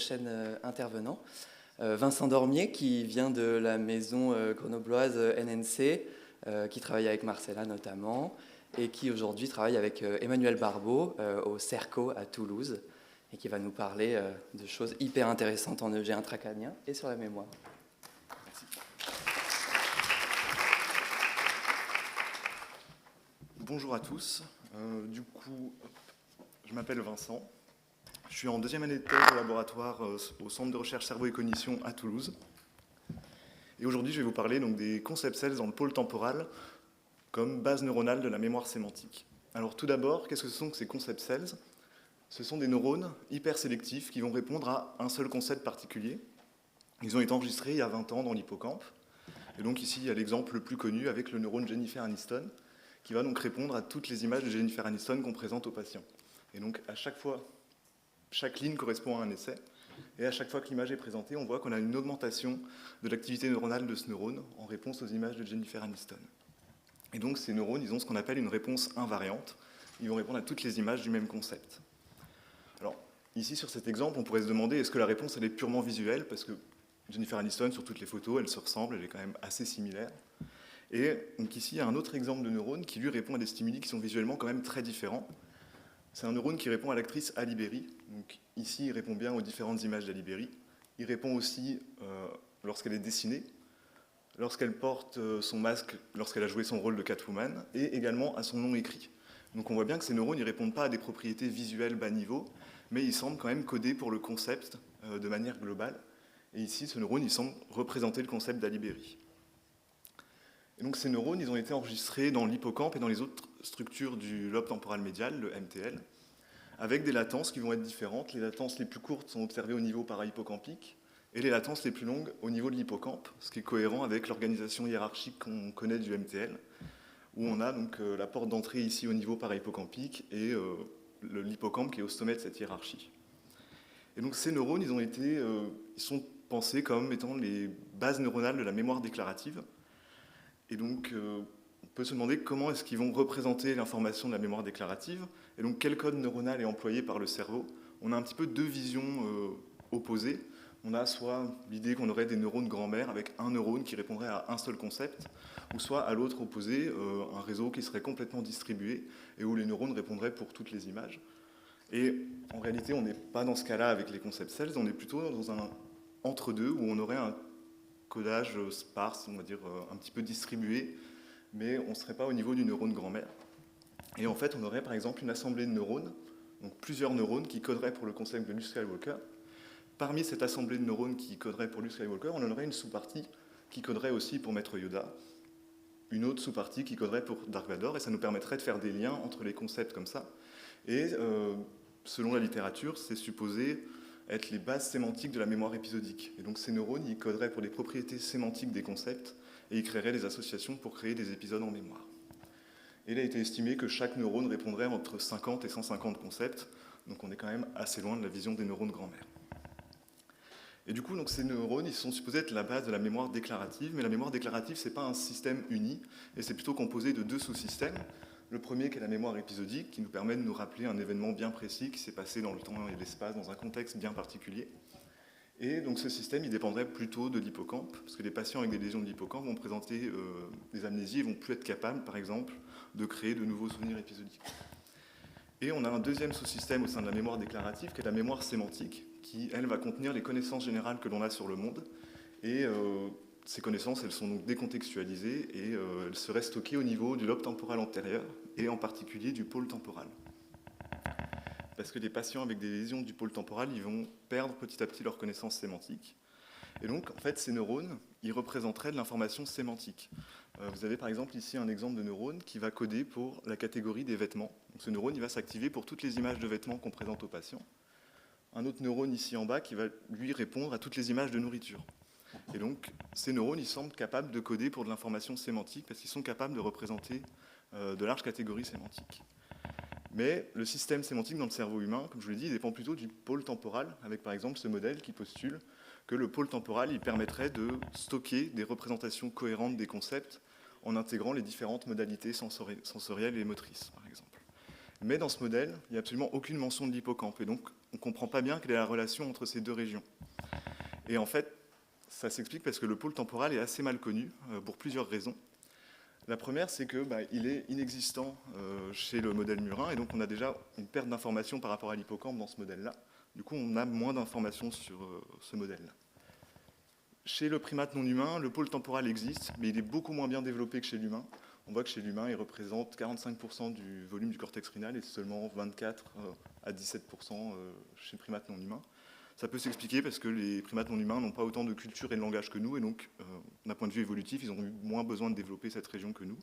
prochains intervenants. Vincent Dormier, qui vient de la maison grenobloise NNC, qui travaille avec Marcella notamment, et qui aujourd'hui travaille avec Emmanuel Barbeau au CERCO à Toulouse, et qui va nous parler de choses hyper intéressantes en EG intracrânien et sur la mémoire. Merci. Bonjour à tous. Je m'appelle Vincent. Je suis en deuxième année de thèse au laboratoire au Centre de recherche cerveau et cognition à Toulouse. Et aujourd'hui, je vais vous parler donc, des concept cells dans le pôle temporal comme base neuronale de la mémoire sémantique. Alors tout d'abord, qu'est-ce que ce sont que ces concept cells? Ce sont des neurones hyper sélectifs qui vont répondre à un seul concept particulier. Ils ont été enregistrés il y a 20 ans dans l'hippocampe. Et donc ici, il y a l'exemple le plus connu avec le neurone Jennifer Aniston, qui va donc répondre à toutes les images de Jennifer Aniston qu'on présente aux patients. Et donc à chaque fois, chaque ligne correspond à un essai. Et à chaque fois que l'image est présentée, on voit qu'on a une augmentation de l'activité neuronale de ce neurone en réponse aux images de Jennifer Aniston. Et donc ces neurones, ils ont ce qu'on appelle une réponse invariante. Ils vont répondre à toutes les images du même concept. Alors ici, sur cet exemple, on pourrait se demander est-ce que la réponse elle est purement visuelle, parce que Jennifer Aniston, sur toutes les photos, elle se ressemble, elle est quand même assez similaire. Et donc ici, il y a un autre exemple de neurone qui lui répond à des stimuli qui sont visuellement quand même très différents. C'est un neurone qui répond à l'actrice Halle Berry. Donc ici, il répond bien aux différentes images d'Halle Berry. Il répond aussi lorsqu'elle est dessinée, lorsqu'elle porte son masque, lorsqu'elle a joué son rôle de Catwoman, et également à son nom écrit. Donc on voit bien que ces neurones ne répondent pas à des propriétés visuelles bas niveau, mais ils semblent quand même coder pour le concept de manière globale. Et ici, ce neurone, il semble représenter le concept d'Halle Berry. Et donc ces neurones, ils ont été enregistrés dans l'hippocampe et dans les autres structures du lobe temporal médial, le MTL, avec des latences qui vont être différentes. Les latences les plus courtes sont observées au niveau parahippocampique et les latences les plus longues au niveau de l'hippocampe, ce qui est cohérent avec l'organisation hiérarchique qu'on connaît du MTL, où on a donc la porte d'entrée ici au niveau parahippocampique et l'hippocampe qui est au sommet de cette hiérarchie. Et donc ces neurones, ils sont pensés comme étant les bases neuronales de la mémoire déclarative. Et donc, on peut se demander comment est-ce qu'ils vont représenter l'information de la mémoire déclarative, et donc quel code neuronal est employé par le cerveau. On a un petit peu deux visions opposées. On a soit l'idée qu'on aurait des neurones grand-mère avec un neurone qui répondrait à un seul concept, ou soit à l'autre opposé, un réseau qui serait complètement distribué et où les neurones répondraient pour toutes les images. Et en réalité, on n'est pas dans ce cas-là avec les concept cells, on est plutôt dans un entre-deux où on aurait un codage sparse, on va dire un petit peu distribué, mais on ne serait pas au niveau du neurone grand-mère. Et en fait, on aurait par exemple une assemblée de neurones, donc plusieurs neurones qui coderaient pour le concept de Luke Skywalker. Parmi cette assemblée de neurones qui coderaient pour Luke Skywalker, on en aurait une sous-partie qui coderait aussi pour Maître Yoda, une autre sous-partie qui coderait pour Dark Vador, et ça nous permettrait de faire des liens entre les concepts comme ça. Et selon la littérature, c'est supposé être les bases sémantiques de la mémoire épisodique. Et donc ces neurones, ils coderaient pour des propriétés sémantiques des concepts et ils créeraient des associations pour créer des épisodes en mémoire. Et il a été estimé que chaque neurone répondrait entre 50 et 150 concepts, donc on est quand même assez loin de la vision des neurones grand-mère. Et du coup, donc, ces neurones, ils sont supposés être la base de la mémoire déclarative, mais la mémoire déclarative, ce n'est pas un système uni, et c'est plutôt composé de deux sous-systèmes. Le premier qui est la mémoire épisodique, qui nous permet de nous rappeler un événement bien précis qui s'est passé dans le temps et l'espace, dans un contexte bien particulier. Et donc ce système, il dépendrait plutôt de l'hippocampe, parce que les patients avec des lésions de l'hippocampe vont présenter des amnésies et vont plus être capables, par exemple, de créer de nouveaux souvenirs épisodiques. Et on a un deuxième sous-système au sein de la mémoire déclarative, qui est la mémoire sémantique, qui, elle, va contenir les connaissances générales que l'on a sur le monde. Et ces connaissances, elles sont donc décontextualisées et elles seraient stockées au niveau du lobe temporal antérieur, et en particulier du pôle temporal. Parce que les patients avec des lésions du pôle temporal, ils vont perdre petit à petit leurs connaissances sémantiques. Et donc, en fait, ces neurones, ils représenteraient de l'information sémantique. Vous avez par exemple ici un exemple de neurone qui va coder pour la catégorie des vêtements. Donc, ce neurone, il va s'activer pour toutes les images de vêtements qu'on présente aux patients. Un autre neurone ici en bas qui va, lui, répondre à toutes les images de nourriture. Et donc, ces neurones, ils semblent capables de coder pour de l'information sémantique parce qu'ils sont capables de représenter de larges catégories sémantiques. Mais le système sémantique dans le cerveau humain, comme je vous l'ai dit, dépend plutôt du pôle temporal, avec par exemple ce modèle qui postule que le pôle temporal il permettrait de stocker des représentations cohérentes des concepts en intégrant les différentes modalités sensorielles et motrices, par exemple. Mais dans ce modèle, il n'y a absolument aucune mention de l'hippocampe. Et donc, on ne comprend pas bien quelle est la relation entre ces deux régions. Et en fait, ça s'explique parce que le pôle temporal est assez mal connu, pour plusieurs raisons. La première, c'est qu'il est inexistant chez le modèle murin, et donc on a déjà une perte d'informations par rapport à l'hippocampe dans ce modèle-là. Du coup, on a moins d'informations sur ce modèle-là. Chez le primate non humain, le pôle temporal existe, mais il est beaucoup moins bien développé que chez l'humain. On voit que chez l'humain, il représente 45% du volume du cortex rénal et seulement 24 à 17% chez le primate non humain. Ça peut s'expliquer parce que les primates non humains n'ont pas autant de culture et de langage que nous, et donc, d'un point de vue évolutif, ils ont eu moins besoin de développer cette région que nous.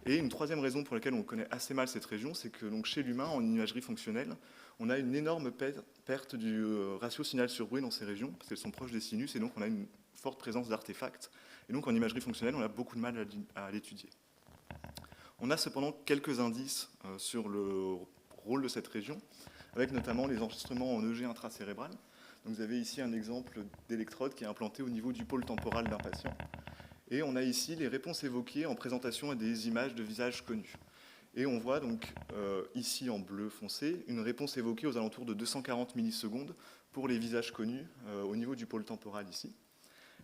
Et une troisième raison pour laquelle on connaît assez mal cette région, c'est que donc, chez l'humain, en imagerie fonctionnelle, on a une énorme perte du ratio signal sur bruit dans ces régions, parce qu'elles sont proches des sinus, et donc on a une forte présence d'artefacts. Et donc en imagerie fonctionnelle, on a beaucoup de mal à l'étudier. On a cependant quelques indices sur le rôle de cette région, avec notamment les enregistrements en EG intracérébral. Donc vous avez ici un exemple d'électrode qui est implanté au niveau du pôle temporal d'un patient. Et on a ici les réponses évoquées en présentation à des images de visages connus. Et on voit donc ici en bleu foncé une réponse évoquée aux alentours de 240 millisecondes pour les visages connus au niveau du pôle temporal ici.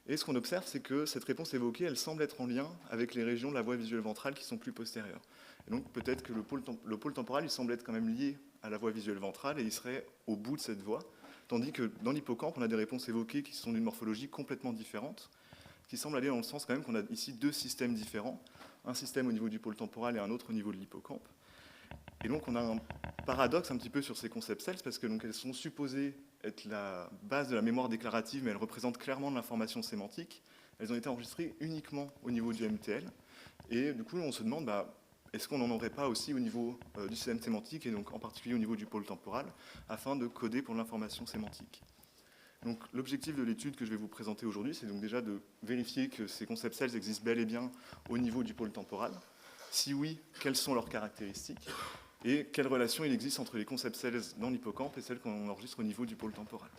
Et ce qu'on observe, c'est que cette réponse évoquée, elle semble être en lien avec les régions de la voie visuelle ventrale qui sont plus postérieures. Et donc peut-être que le pôle temporal, il semble être quand même lié à la voie visuelle ventrale et il serait au bout de cette voie, tandis que dans l'hippocampe, on a des réponses évoquées qui sont d'une morphologie complètement différente, qui semble aller dans le sens quand même qu'on a ici deux systèmes différents, un système au niveau du pôle temporal et un autre au niveau de l'hippocampe. Et donc on a un paradoxe un petit peu sur ces concept cells, parce que donc elles sont supposées être la base de la mémoire déclarative, mais elles représentent clairement de l'information sémantique. Elles ont été enregistrées uniquement au niveau du MTL. Et du coup, on se demande, est-ce qu'on n'en aurait pas aussi au niveau du système sémantique, et donc en particulier au niveau du pôle temporal, afin de coder pour l'information sémantique. Donc l'objectif de l'étude que je vais vous présenter aujourd'hui, c'est donc déjà de vérifier que ces concept cells existent bel et bien au niveau du pôle temporal. Si oui, quelles sont leurs caractéristiques et quelle relation il existe entre les concept cells dans l'hippocampe et celles qu'on enregistre au niveau du pôle temporal.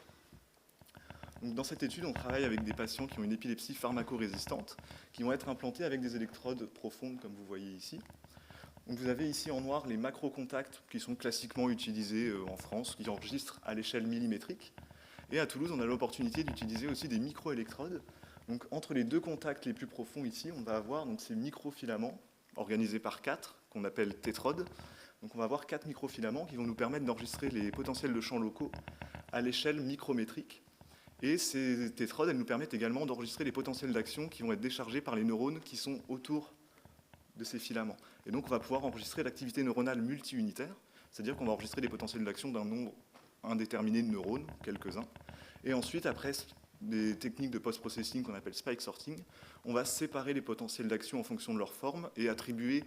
Donc dans cette étude, on travaille avec des patients qui ont une épilepsie pharmacorésistante, qui vont être implantés avec des électrodes profondes, comme vous voyez ici. Donc vous avez ici en noir les macrocontacts qui sont classiquement utilisés en France, qui enregistrent à l'échelle millimétrique. Et à Toulouse, on a l'opportunité d'utiliser aussi des microélectrodes. Donc entre les deux contacts les plus profonds ici, on va avoir donc, ces microfilaments organisés par 4, qu'on appelle tétrodes. Donc on va avoir 4 microfilaments qui vont nous permettre d'enregistrer les potentiels de champs locaux à l'échelle micrométrique. Et ces tétrodes, elles nous permettent également d'enregistrer les potentiels d'action qui vont être déchargés par les neurones qui sont autour de ces filaments. Et donc on va pouvoir enregistrer l'activité neuronale multi-unitaire, c'est-à-dire qu'on va enregistrer les potentiels d'action d'un nombre indéterminé de neurones, quelques-uns. Et ensuite, après des techniques de post-processing qu'on appelle spike sorting, on va séparer les potentiels d'action en fonction de leur forme et attribuer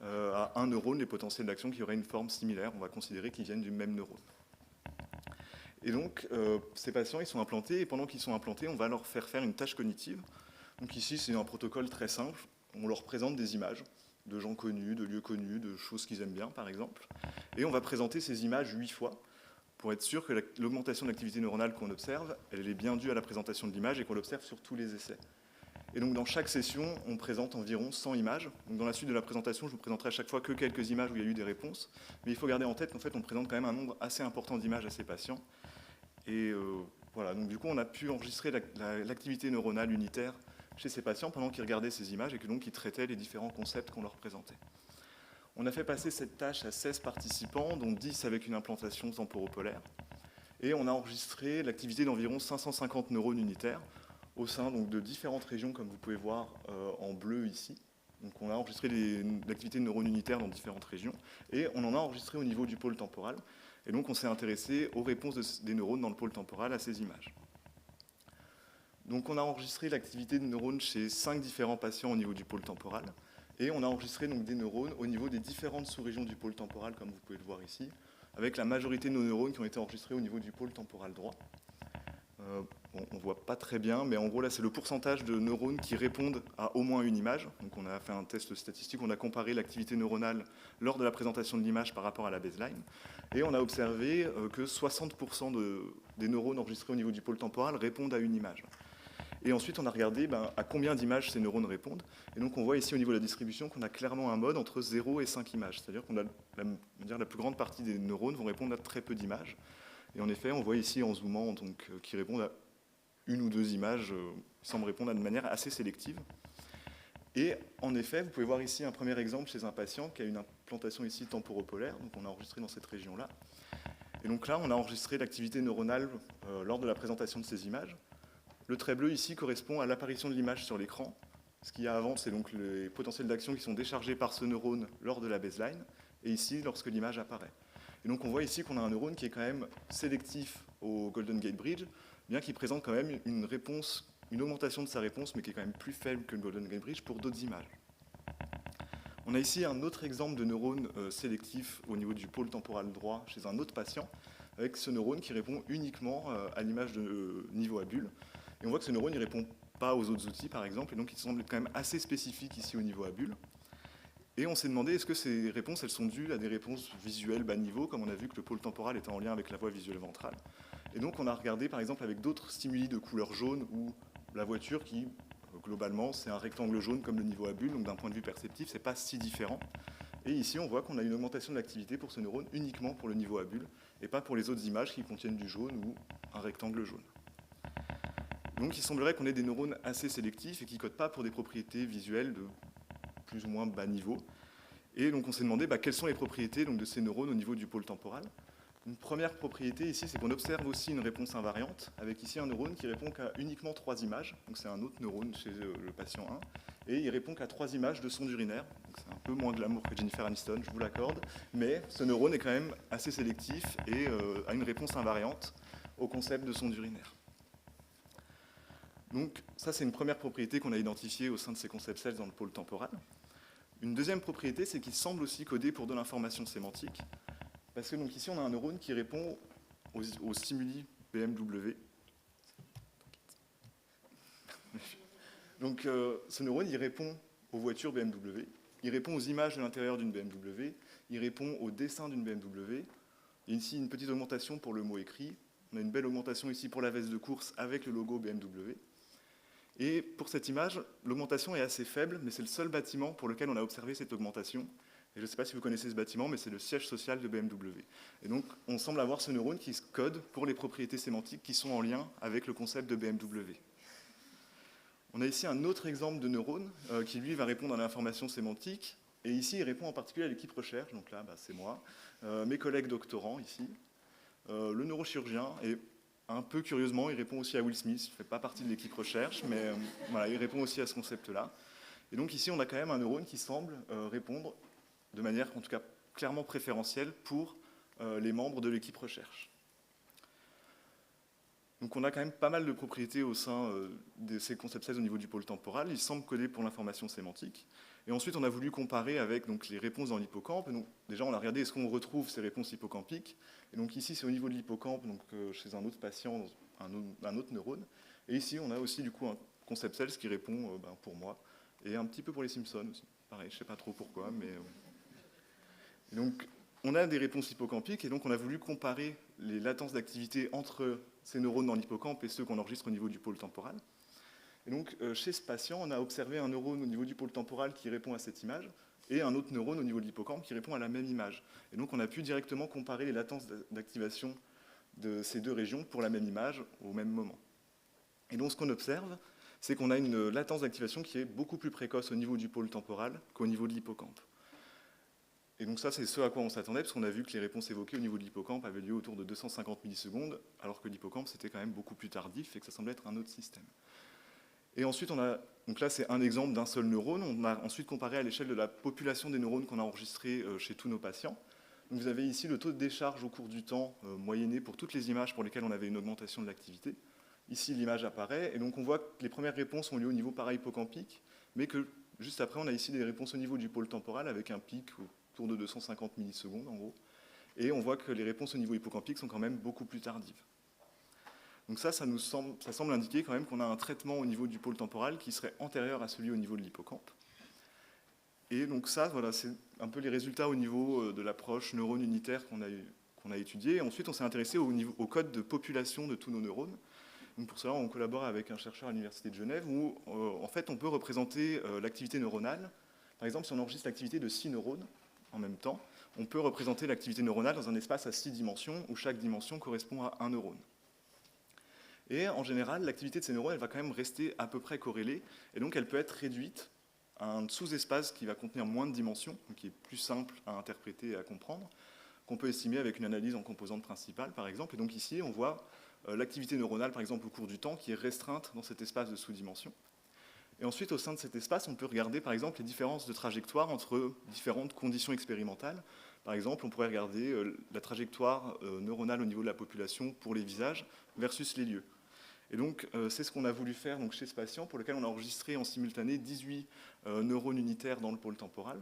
à un neurone les potentiels d'action qui auraient une forme similaire. On va considérer qu'ils viennent du même neurone. Et donc, ces patients, ils sont implantés, et pendant qu'ils sont implantés, on va leur faire une tâche cognitive. Donc ici, c'est un protocole très simple. On leur présente des images de gens connus, de lieux connus, de choses qu'ils aiment bien, par exemple. Et on va présenter ces images 8 fois pour être sûr que l'augmentation de l'activité neuronale qu'on observe, elle est bien due à la présentation de l'image et qu'on l'observe sur tous les essais. Et donc dans chaque session, on présente environ 100 images. Donc dans la suite de la présentation, je vous présenterai à chaque fois que quelques images où il y a eu des réponses. Mais il faut garder en tête qu'en fait, on présente quand même un nombre assez important d'images à ces patients. Et voilà, donc du coup, on a pu enregistrer l'activité neuronale unitaire chez ces patients pendant qu'ils regardaient ces images et que donc ils traitaient les différents concepts qu'on leur présentait. On a fait passer cette tâche à 16 participants, dont 10 avec une implantation temporopolaire. Et on a enregistré l'activité d'environ 550 neurones unitaires au sein donc, de différentes régions, comme vous pouvez voir en bleu ici. Donc on a enregistré l'activité de neurones unitaires dans différentes régions. Et on en a enregistré au niveau du pôle temporal. Et donc on s'est intéressé aux réponses des neurones dans le pôle temporal à ces images. Donc on a enregistré l'activité de neurones chez 5 différents patients au niveau du pôle temporal. Et on a enregistré donc, des neurones au niveau des différentes sous-régions du pôle temporal, comme vous pouvez le voir ici, avec la majorité de nos neurones qui ont été enregistrés au niveau du pôle temporal droit. Bon, on ne voit pas très bien, mais en gros, là, c'est le pourcentage de neurones qui répondent à au moins une image. Donc on a fait un test statistique, on a comparé l'activité neuronale lors de la présentation de l'image par rapport à la baseline. Et on a observé que 60% des neurones enregistrés au niveau du pôle temporal répondent à une image. Et ensuite, on a regardé à combien d'images ces neurones répondent. Et donc, on voit ici au niveau de la distribution qu'on a clairement un mode entre 0 et 5 images. C'est-à-dire qu'on a la plus grande partie des neurones vont répondre à très peu d'images. Et en effet, on voit ici en zoomant qui répondent à une ou deux images, semblent répondre de manière assez sélective. Et en effet, vous pouvez voir ici un premier exemple chez un patient qui a une implantation ici temporopolaire. Donc, on a enregistré dans cette région-là. Et donc là, on a enregistré l'activité neuronale lors de la présentation de ces images. Le trait bleu ici correspond à l'apparition de l'image sur l'écran. Ce qu'il y a avant, c'est donc les potentiels d'action qui sont déchargés par ce neurone lors de la baseline, et ici, lorsque l'image apparaît. Et donc on voit ici qu'on a un neurone qui est quand même sélectif au Golden Gate Bridge, bien qu'il présente quand même une augmentation de sa réponse, mais qui est quand même plus faible que le Golden Gate Bridge pour d'autres images. On a ici un autre exemple de neurone sélectif au niveau du pôle temporal droit chez un autre patient, avec ce neurone qui répond uniquement à l'image de niveau à bulle. Et on voit que ce neurone ne répond pas aux autres outils, par exemple, et donc il semble quand même assez spécifique ici au niveau à bulle. Et on s'est demandé, est-ce que ces réponses, elles sont dues à des réponses visuelles bas niveau, comme on a vu que le pôle temporal était en lien avec la voie visuelle ventrale. Et donc on a regardé, par exemple, avec d'autres stimuli de couleur jaune, ou la voiture qui, globalement, c'est un rectangle jaune comme le niveau à bulle, donc d'un point de vue perceptif, c'est pas si différent. Et ici, on voit qu'on a une augmentation de l'activité pour ce neurone uniquement pour le niveau à bulle, et pas pour les autres images qui contiennent du jaune ou un rectangle jaune. Donc il semblerait qu'on ait des neurones assez sélectifs et qui ne codent pas pour des propriétés visuelles de plus ou moins bas niveau. Et donc on s'est demandé quelles sont les propriétés de ces neurones au niveau du pôle temporal. Une première propriété ici, c'est qu'on observe aussi une réponse invariante, avec ici un neurone qui répond qu'à uniquement 3 images. Donc c'est un autre neurone chez le patient 1. Et il répond qu'à 3 images de sonde urinaire. Donc c'est un peu moins glamour que Jennifer Aniston, je vous l'accorde. Mais ce neurone est quand même assez sélectif et a une réponse invariante au concept de sonde urinaire. Donc ça, c'est une première propriété qu'on a identifiée au sein de ces concept cells dans le pôle temporal. Une deuxième propriété, c'est qu'il semble aussi coder pour de l'information sémantique. Parce que donc, ici, on a un neurone qui répond aux stimuli BMW. Donc ce neurone, il répond aux voitures BMW, il répond aux images de l'intérieur d'une BMW, il répond au dessin d'une BMW. Il y a ici une petite augmentation pour le mot écrit. On a une belle augmentation ici pour la veste de course avec le logo BMW. Et pour cette image, l'augmentation est assez faible, mais c'est le seul bâtiment pour lequel on a observé cette augmentation. Et je ne sais pas si vous connaissez ce bâtiment, mais c'est le siège social de BMW. Et donc, on semble avoir ce neurone qui se code pour les propriétés sémantiques qui sont en lien avec le concept de BMW. On a ici un autre exemple de neurone qui, lui, va répondre à l'information sémantique. Et ici, il répond en particulier à l'équipe recherche. Donc là, c'est moi, mes collègues doctorants ici, le neurochirurgien. Et un peu curieusement, il répond aussi à Will Smith. Il ne fait pas partie de l'équipe recherche, mais voilà, il répond aussi à ce concept-là. Et donc ici, on a quand même un neurone qui semble répondre de manière, en tout cas, clairement préférentielle pour les membres de l'équipe recherche. Donc on a quand même pas mal de propriétés au sein de ces concept cells au niveau du pôle temporal. Ils semblent coder pour l'information sémantique. Et ensuite, on a voulu comparer avec les réponses dans l'hippocampe. Donc, déjà, on a regardé est-ce qu'on retrouve ces réponses hippocampiques. Et donc ici, c'est au niveau de l'hippocampe, chez un autre patient, un autre neurone. Et ici, on a aussi du coup un concept cells qui répond pour moi, et un petit peu pour les Simpsons aussi. Pareil, je ne sais pas trop pourquoi, mais... Et donc, on a des réponses hippocampiques, et donc on a voulu comparer les latences d'activité entre ces neurones dans l'hippocampe et ceux qu'on enregistre au niveau du pôle temporal. Et donc, chez ce patient, on a observé un neurone au niveau du pôle temporal qui répond à cette image, et un autre neurone au niveau de l'hippocampe qui répond à la même image. Et donc, on a pu directement comparer les latences d'activation de ces deux régions pour la même image au même moment. Et donc, ce qu'on observe, c'est qu'on a une latence d'activation qui est beaucoup plus précoce au niveau du pôle temporal qu'au niveau de l'hippocampe. Et donc ça, c'est ce à quoi on s'attendait, parce qu'on a vu que les réponses évoquées au niveau de l'hippocampe avaient lieu autour de 250 millisecondes, alors que l'hippocampe, c'était quand même beaucoup plus tardif et que ça semblait être un autre système. Et ensuite, donc là, c'est un exemple d'un seul neurone. On a ensuite comparé à l'échelle de la population des neurones qu'on a enregistrés chez tous nos patients. Donc vous avez ici le taux de décharge au cours du temps moyenné pour toutes les images pour lesquelles on avait une augmentation de l'activité. Ici, l'image apparaît, et donc on voit que les premières réponses ont lieu au niveau para-hippocampique, mais que juste après, on a ici des réponses au niveau du pôle temporal avec un pic autour de 250 millisecondes, en gros. Et on voit que les réponses au niveau hippocampique sont quand même beaucoup plus tardives. Donc ça semble indiquer quand même qu'on a un traitement au niveau du pôle temporal qui serait antérieur à celui au niveau de l'hippocampe. Et donc ça, voilà, c'est un peu les résultats au niveau de l'approche neurone unitaire qu'on a étudiée. Et ensuite, on s'est intéressé au code de population de tous nos neurones. Donc pour cela, on collabore avec un chercheur à l'Université de Genève où, en fait, on peut représenter l'activité neuronale. Par exemple, si on enregistre l'activité de 6 neurones en même temps, on peut représenter l'activité neuronale dans un espace à 6 dimensions où chaque dimension correspond à un neurone. Et en général, l'activité de ces neurones, elle va quand même rester à peu près corrélée, et donc elle peut être réduite à un sous-espace qui va contenir moins de dimensions, donc qui est plus simple à interpréter et à comprendre, qu'on peut estimer avec une analyse en composantes principales, par exemple. Et donc ici, on voit l'activité neuronale, par exemple, au cours du temps, qui est restreinte dans cet espace de sous-dimension. Et ensuite, au sein de cet espace, on peut regarder, par exemple, les différences de trajectoire entre différentes conditions expérimentales. Par exemple, on pourrait regarder la trajectoire neuronale au niveau de la population pour les visages versus les lieux. Et donc, c'est ce qu'on a voulu faire donc, chez ce patient, pour lequel on a enregistré en simultané 18 neurones unitaires dans le pôle temporal.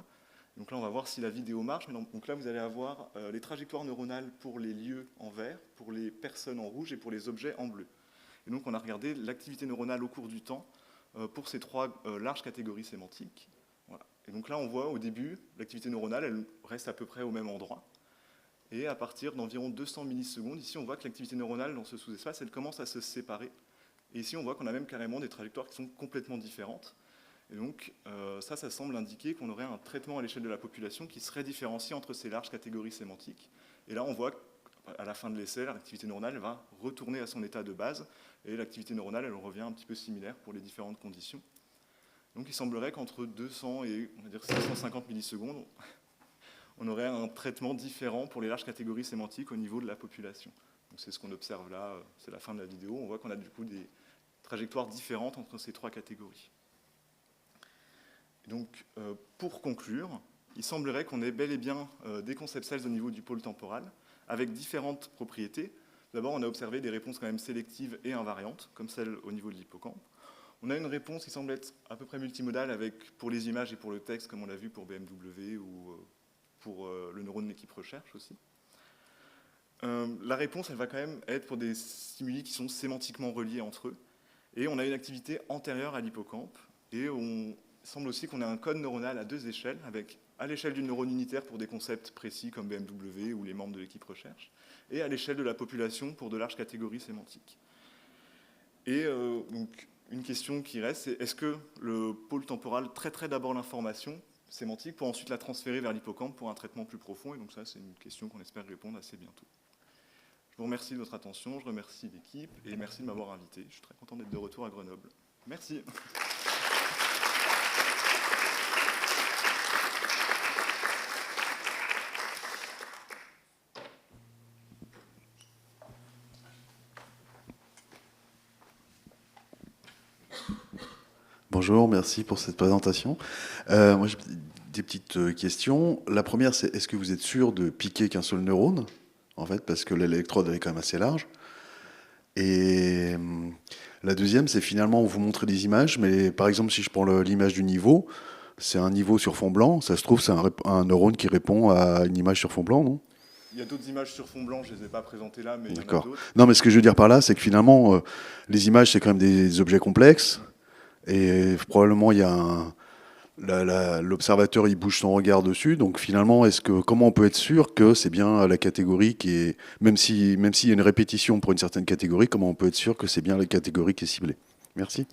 Donc là, on va voir si la vidéo marche. Donc là, vous allez avoir les trajectoires neuronales pour les lieux en vert, pour les personnes en rouge et pour les objets en bleu. Et donc, on a regardé l'activité neuronale au cours du temps pour ces trois larges catégories sémantiques. Voilà. Et donc là, on voit au début, l'activité neuronale, elle reste à peu près au même endroit. Et à partir d'environ 200 millisecondes, ici, on voit que l'activité neuronale dans ce sous-espace, elle commence à se séparer. Et ici, on voit qu'on a même carrément des trajectoires qui sont complètement différentes. Et donc, ça semble indiquer qu'on aurait un traitement à l'échelle de la population qui serait différencié entre ces larges catégories sémantiques. Et là, on voit qu'à la fin de l'essai, l'activité neuronale elle va retourner à son état de base, et l'activité neuronale, elle revient un petit peu similaire pour les différentes conditions. Donc, il semblerait qu'entre 200 et on va dire 650 millisecondes, on aurait un traitement différent pour les larges catégories sémantiques au niveau de la population. Donc, c'est ce qu'on observe là, c'est la fin de la vidéo. On voit qu'on a du coup des trajectoires différentes entre ces trois catégories. Donc, pour conclure, il semblerait qu'on ait bel et bien des concept cells au niveau du pôle temporal, avec différentes propriétés. D'abord, on a observé des réponses quand même sélectives et invariantes, comme celle au niveau de l'hippocampe. On a une réponse qui semble être à peu près multimodale avec, pour les images et pour le texte, comme on l'a vu pour BMW ou pour le neurone d'équipe recherche aussi. La réponse, elle va quand même être pour des stimuli qui sont sémantiquement reliés entre eux. Et on a une activité antérieure à l'hippocampe. Et on semble aussi qu'on a un code neuronal à deux échelles, avec à l'échelle d'une neurone unitaire pour des concepts précis comme BMW ou les membres de l'équipe recherche, et à l'échelle de la population pour de larges catégories sémantiques. Et donc, une question qui reste, c'est est-ce que le pôle temporal traiterait d'abord l'information sémantique pour ensuite la transférer vers l'hippocampe pour un traitement plus profond? Et donc ça, c'est une question qu'on espère répondre assez bientôt. Je vous remercie de votre attention, je remercie l'équipe et merci de m'avoir invité. Je suis très content d'être de retour à Grenoble. Merci. Bonjour, merci pour cette présentation. Moi, j'ai des petites questions. La première, c'est est-ce que vous êtes sûr de piquer qu'un seul neurone, en fait, parce que l'électrode est quand même assez large. Et la deuxième, c'est finalement, on vous montre des images, mais par exemple, si je prends l'image du niveau, c'est un niveau sur fond blanc. Ça se trouve, c'est un neurone qui répond à une image sur fond blanc, non? Il y a d'autres images sur fond blanc, je ne les ai pas présentées là, mais il y en a D'accord. d'autres. Non, mais ce que je veux dire par là, c'est que finalement, les images, c'est quand même des objets complexes. Et probablement, il y a l'observateur, il bouge son regard dessus. Donc finalement, comment on peut être sûr que c'est bien la catégorie qui est, même s'il y a une répétition pour une certaine catégorie, comment on peut être sûr que c'est bien la catégorie qui est ciblée? Merci.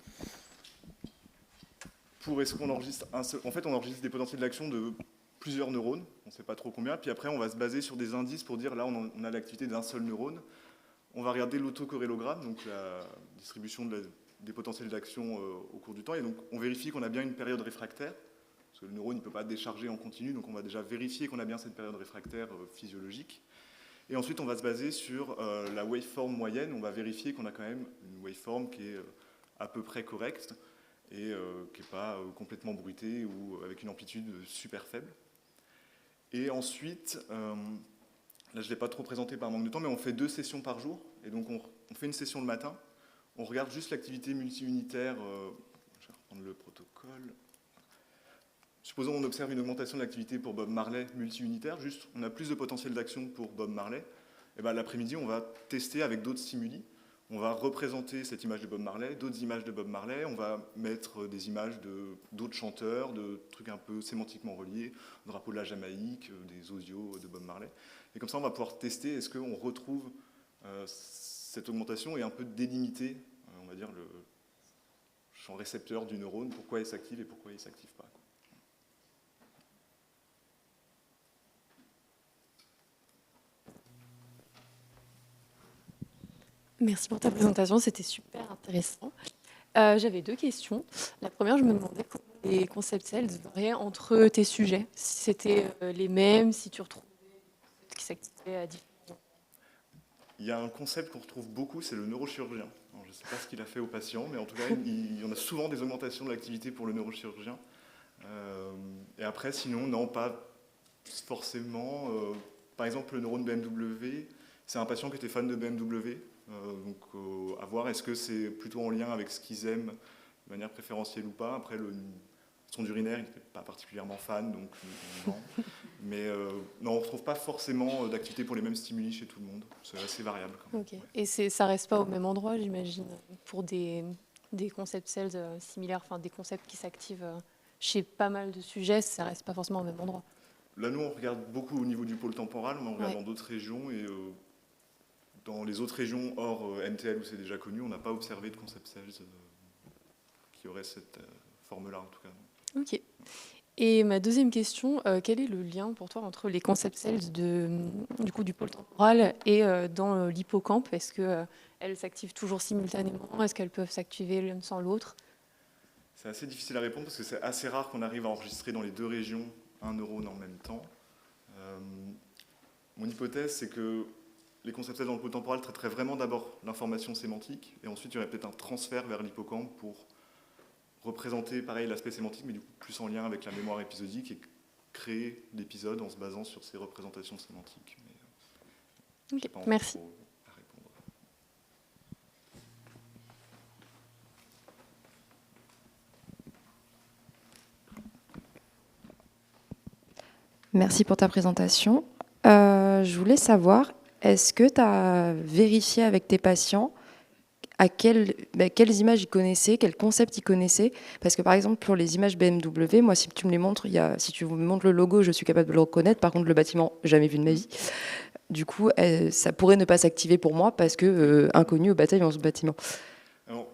Est-ce qu'on enregistre un seul... En fait, on enregistre des potentiels d'action de plusieurs neurones, on ne sait pas trop combien, puis après on va se baser sur des indices pour dire là on a l'activité d'un seul neurone. On va regarder l'autocorrélogramme, donc la distribution des potentiels d'action au cours du temps, et donc on vérifie qu'on a bien une période réfractaire, parce que le neurone ne peut pas décharger en continu, donc on va déjà vérifier qu'on a bien cette période réfractaire physiologique. Et ensuite on va se baser sur la waveform moyenne, on va vérifier qu'on a quand même une waveform qui est à peu près correcte, et qui n'est pas complètement bruitée ou avec une amplitude super faible. Et ensuite, là je ne l'ai pas trop présenté par manque de temps, mais on fait 2 sessions par jour, et donc on fait une session le matin, on regarde juste l'activité multi-unitaire, je vais reprendre le protocole. Supposons qu'on observe une augmentation de l'activité pour Bob Marley multi-unitaire, juste on a plus de potentiel d'action pour Bob Marley, et ben, l'après-midi on va tester avec d'autres stimuli. On va représenter cette image de Bob Marley, d'autres images de Bob Marley, on va mettre des images d'autres chanteurs, de trucs un peu sémantiquement reliés, le drapeau de la Jamaïque, des osios de Bob Marley. Et comme ça, on va pouvoir tester est-ce qu'on retrouve cette augmentation et un peu délimiter on va dire, le champ récepteur du neurone, pourquoi il s'active et pourquoi il ne s'active pas. Merci pour ta présentation, c'était super intéressant. J'avais 2 questions. La première, je me demandais comment les concept sales variaient entre tes sujets, si c'était les mêmes, si tu retrouvais ce qui s'activait à différents moments. Il y a un concept qu'on retrouve beaucoup, c'est le neurochirurgien. Alors, je ne sais pas ce qu'il a fait aux patients, mais en tout cas, il y en a souvent des augmentations de l'activité pour le neurochirurgien. Et après, sinon, non, pas forcément. Par exemple, le neurone BMW, c'est un patient qui était fan de BMW. Donc, à voir, est-ce que c'est plutôt en lien avec ce qu'ils aiment de manière préférentielle ou pas. Après, son urinaire, il n'était pas particulièrement fan, donc non. Mais non, on ne retrouve pas forcément d'activité pour les mêmes stimuli chez tout le monde. C'est assez variable. Quand même. Ok. Et ça reste pas au même endroit, j'imagine, pour des concept sales similaires, enfin des concepts qui s'activent chez pas mal de sujets, ça reste pas forcément au même endroit. Là, nous, on regarde beaucoup au niveau du pôle temporal, mais on regarde Ouais. dans d'autres régions. Et dans les autres régions hors MTL où c'est déjà connu, on n'a pas observé de concept sales qui aurait cette forme-là, en tout cas. Ok. Et ma deuxième question, quel est le lien pour toi entre les concept sales du pôle temporal et dans l'hippocampe? Est-ce qu'elles s'activent toujours simultanément? Est-ce qu'elles peuvent s'activer l'une sans l'autre? C'est assez difficile à répondre parce que c'est assez rare qu'on arrive à enregistrer dans les deux régions un neurone en même temps. Mon hypothèse, c'est que les concept sales dans le pôle temporal traiteraient vraiment d'abord l'information sémantique et ensuite il y aurait peut-être un transfert vers l'hippocampe pour représenter pareil l'aspect sémantique, mais du coup plus en lien avec la mémoire épisodique et créer l'épisode en se basant sur ces représentations sémantiques. Mais, Ok, merci. à répondre. Merci pour ta présentation. Je voulais savoir, est-ce que tu as vérifié avec tes patients quelles images ils connaissaient, quels concepts ils connaissaient? Parce que par exemple, pour les images BMW, moi, si tu me les montres, si tu me montres le logo, je suis capable de le reconnaître. Par contre, le bâtiment, jamais vu de ma vie. Du coup, ça pourrait ne pas s'activer pour moi parce que inconnu au bataillon, ce bâtiment. Alors,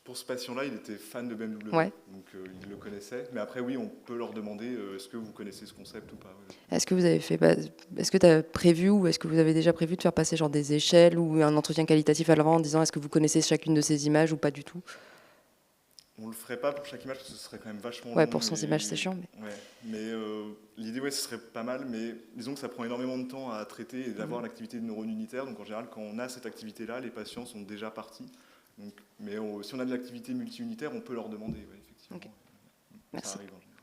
pour ce patient-là, il était fan de BMW, Ouais. donc il le connaissait. Mais après, oui, on peut leur demander est-ce que vous connaissez ce concept ou pas. Oui. Est-ce que vous avez fait, est-ce que tu as prévu ou est-ce que vous avez déjà prévu de faire passer genre des échelles ou un entretien qualitatif à l'avant en disant est-ce que vous connaissez chacune de ces images ou pas du tout? On ne le ferait pas pour chaque image parce que ce serait quand même vachement Ouais, long. pour 100 images, c'est chiant. Mais l'idée, ouais, ce serait pas mal, mais disons que ça prend énormément de temps à traiter et d'avoir l'activité de neurones unitaires. Donc en général, quand on a cette activité-là, les patients sont déjà partis. Donc, mais si on a de l'activité multi-unitaire, on peut leur demander, ouais, effectivement. Ok. Ça Merci. arrive en général.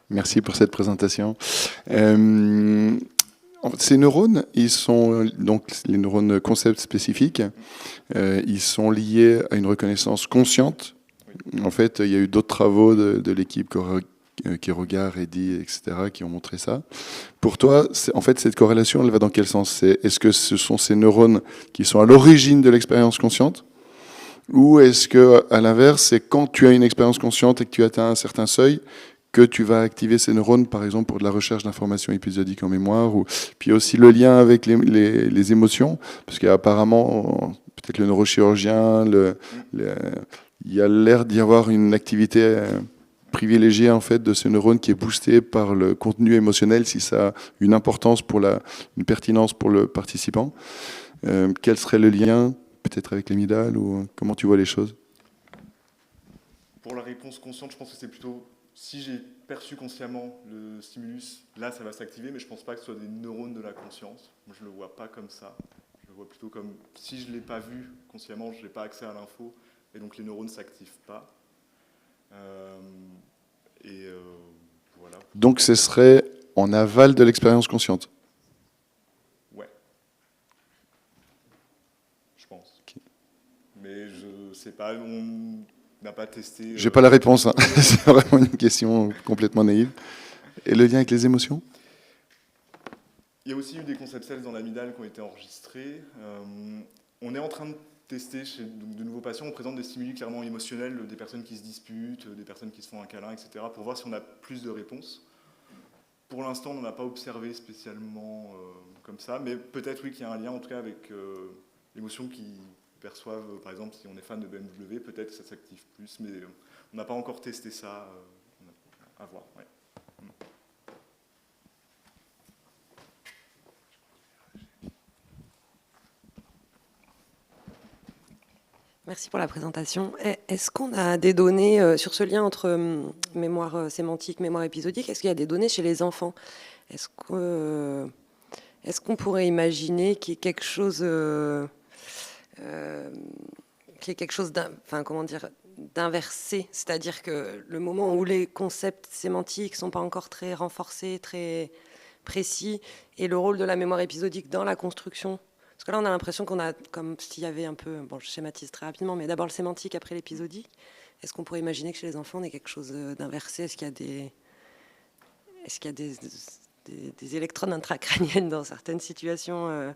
Merci pour cette présentation. Ces neurones, ils sont donc les neurones concept spécifiques. Ils sont liés à une reconnaissance consciente. En fait, il y a eu d'autres travaux de l'équipe Quiroga, Reddy, etc., qui ont montré ça. Pour toi, en fait, cette corrélation, elle va dans quel sens? Est-ce que ce sont ces neurones qui sont à l'origine de l'expérience consciente? Ou est-ce que, à l'inverse, c'est quand tu as une expérience consciente et que tu atteins un certain seuil que tu vas activer ces neurones, par exemple, pour de la recherche d'informations épisodiques en mémoire, puis aussi le lien avec les émotions, parce qu'apparemment, peut-être le neurochirurgien, il y a l'air d'y avoir une activité privilégiée en fait de ces neurones qui est boostée par le contenu émotionnel, si ça a une importance une pertinence pour le participant. Quel serait le lien, peut-être avec l'amygdale, ou comment tu vois les choses? Pour la réponse consciente, je pense que c'est plutôt si j'ai perçu consciemment le stimulus, là ça va s'activer, mais je ne pense pas que ce soit des neurones de la conscience. Moi je ne le vois pas comme ça. Je le vois plutôt comme si je ne l'ai pas vu consciemment, je n'ai pas accès à l'info, et donc les neurones ne s'activent pas. Voilà. Donc ce serait en aval de l'expérience consciente? Ouais. Je pense. Okay. Mais je ne sais pas, on n'a pas testé. J'ai pas la réponse, hein. C'est vraiment une question complètement naïve. Et le lien avec les émotions? Il y a aussi eu des concept sales dans l'amygdale qui ont été enregistrés. On est en train de tester chez de nouveaux patients, on présente des stimuli clairement émotionnels, des personnes qui se disputent, des personnes qui se font un câlin, etc., pour voir si on a plus de réponses. Pour l'instant, on n'en a pas observé spécialement comme ça, mais peut-être oui qu'il y a un lien en tout cas avec l'émotion qu'ils perçoivent. Par exemple, si on est fan de BMW, peut-être que ça s'active plus, mais on n'a pas encore testé ça. À voir. Ouais. Merci pour la présentation. Est-ce qu'on a des données sur ce lien entre mémoire sémantique, mémoire épisodique? Est-ce qu'il y a des données chez les enfants? Est-ce qu'on pourrait imaginer qu'il y ait quelque chose, d'inversé, c'est-à-dire que le moment où les concepts sémantiques sont pas encore très renforcés, très précis, et le rôle de la mémoire épisodique dans la construction. Parce que là, on a l'impression qu'on a, comme s'il y avait un peu, bon, je schématise très rapidement, mais d'abord le sémantique, après l'épisodique. Est-ce qu'on pourrait imaginer que chez les enfants, on ait quelque chose d'inversé? Est-ce qu'il y a des électrodes intracrâniennes dans certaines situations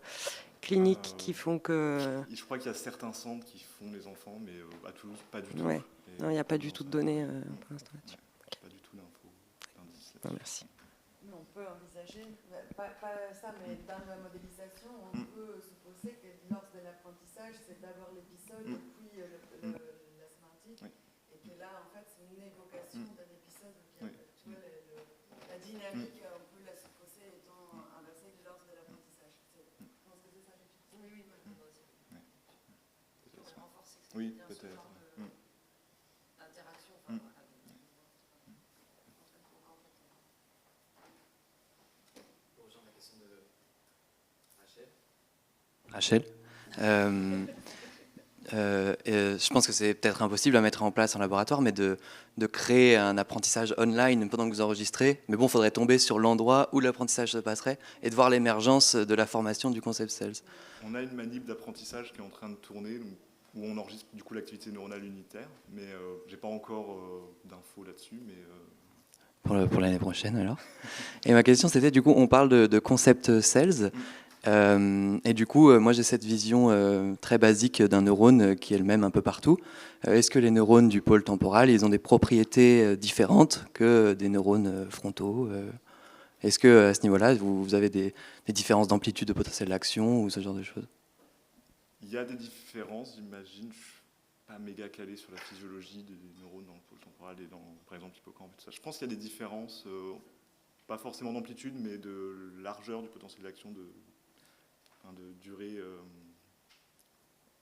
cliniques qui font que... Je crois qu'il y a certains centres qui font les enfants, mais à Toulouse, pas du tout. Ouais. Non, il n'y a pas du tout de données pour l'instant là-dessus. Pas du tout d'infos, d'indices. Non, merci. On peut envisager, pas ça, mais dans la modélisation, on peut supposer que lors de l'apprentissage, c'est d'abord l'épisode, puis la sémantique, et que là, en fait, c'est une évocation d'un épisode, bien, tu vois, la dynamique, on peut la supposer étant inversée lors de l'apprentissage. Je pense que c'est ça que tu dis. Oui, renforcer Oui, peut-être. Interaction. Rachel. Je pense que c'est peut-être impossible à mettre en place en laboratoire, mais de créer un apprentissage online pendant que vous enregistrez. Mais bon, il faudrait tomber sur l'endroit où l'apprentissage se passerait et de voir l'émergence de la formation du concept sales. On a une manip d'apprentissage qui est en train de tourner, donc, où on enregistre du coup l'activité neuronale unitaire, mais j'ai pas encore d'infos là-dessus. Mais pour l'année prochaine alors. Et ma question c'était, du coup, on parle de concept sales. Et du coup, moi j'ai cette vision très basique d'un neurone qui est le même un peu partout. Est-ce que les neurones du pôle temporal, ils ont des propriétés différentes que des neurones frontaux? Est-ce que à ce niveau-là, vous avez des différences d'amplitude de potentiel d'action ou ce genre de choses? il y a des différences, j'imagine. Je suis pas méga calé sur la physiologie des neurones dans le pôle temporal et dans, par exemple, l'hippocampe et tout ça. Je pense qu'il y a des différences, pas forcément d'amplitude, mais de largeur du potentiel d'action, de durée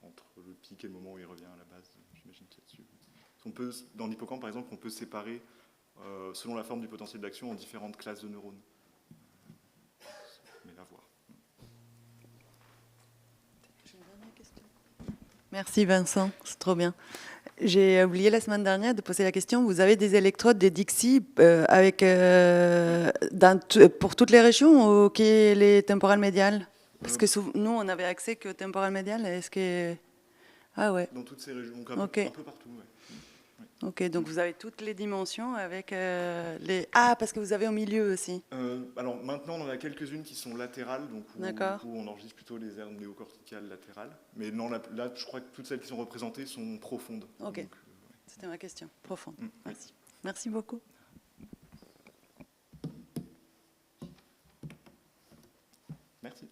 entre le pic et le moment où il revient à la base, j'imagine là-dessus. Dans l'hippocampe, par exemple, on peut séparer, selon la forme du potentiel d'action, en différentes classes de neurones. Mais à voir. Merci Vincent, c'est trop bien. J'ai oublié la semaine dernière de poser la question. Vous avez des électrodes, des Dixie pour toutes les régions ou qui est les temporales médiales? Parce que nous, on avait accès que temporal médial. Est-ce que... Ah ouais. Dans toutes ces régions, donc un peu partout, ouais. Ok, donc vous avez toutes les dimensions avec les... Ah, parce que vous avez au milieu aussi. Alors maintenant, on en a quelques-unes qui sont latérales, donc où on enregistre plutôt les aires néocorticales latérales. Mais non, là, je crois que toutes celles qui sont représentées sont profondes. Ok, donc, c'était ma question. Profonde. Merci. Merci beaucoup. Merci.